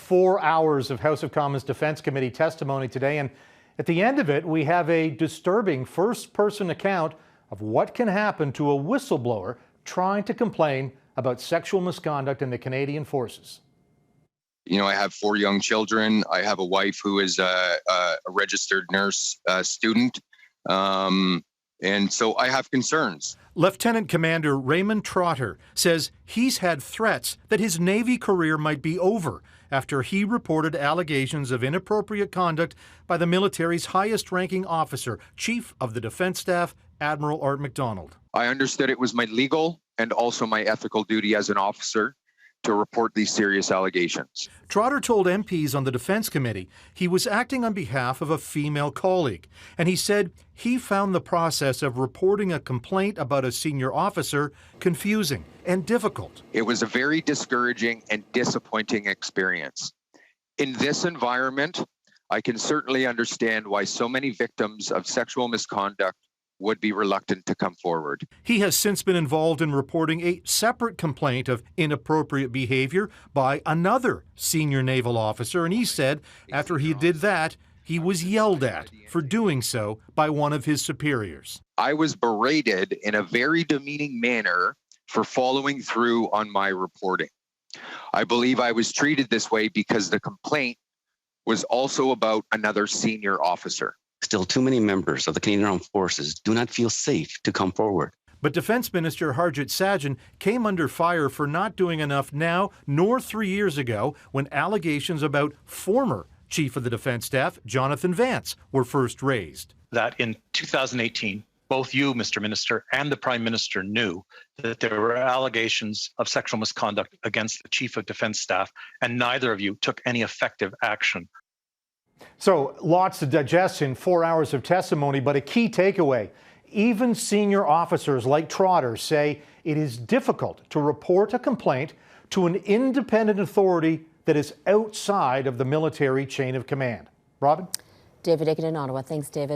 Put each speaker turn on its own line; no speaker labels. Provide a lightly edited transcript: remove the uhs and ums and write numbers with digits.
4 hours of House of Commons Defence Committee testimony today, and at the end of it, we have a disturbing first-person account of what can happen to a whistleblower trying to complain about sexual misconduct in the Canadian Forces.
You know, I have 4 young children. I have a wife who is a registered nurse student. And so I have concerns.
Lieutenant Commander Raymond Trotter says he's had threats that his Navy career might be over after he reported allegations of inappropriate conduct by the military's highest-ranking officer, Chief of the Defence Staff, Admiral McDonald.
I understood it was my legal and also my ethical duty as an officer to report these serious allegations.
Trotter told MPs on the Defence Committee he was acting on behalf of a female colleague, and he said he found the process of reporting a complaint about a senior officer confusing and difficult.
It was a very discouraging and disappointing experience. In this environment, I can certainly understand why so many victims of sexual misconduct would be reluctant to come forward.
He has since been involved in reporting a separate complaint of inappropriate behavior by another senior naval officer, and he said after he did that, he was yelled at for doing so by one of his superiors.
I was berated in a very demeaning manner for following through on my reporting. I believe I was treated this way because the complaint was also about another senior officer.
Still, too many members of the Canadian Armed Forces do not feel safe to come forward.
But Defence Minister Harjit Sajjan came under fire for not doing enough now nor 3 years ago when allegations about former Chief of the Defence Staff, Jonathan Vance, were first raised.
That in 2018, both you, Mr. Minister, and the Prime Minister knew that there were allegations of sexual misconduct against the Chief of Defence Staff, and neither of you took any effective action.
So lots to digest in 4 hours of testimony, but a key takeaway. Even senior officers like Trotter say it is difficult to report a complaint to an independent authority that is outside of the military chain of command. Robin?
David Akin in Ottawa. Thanks, David.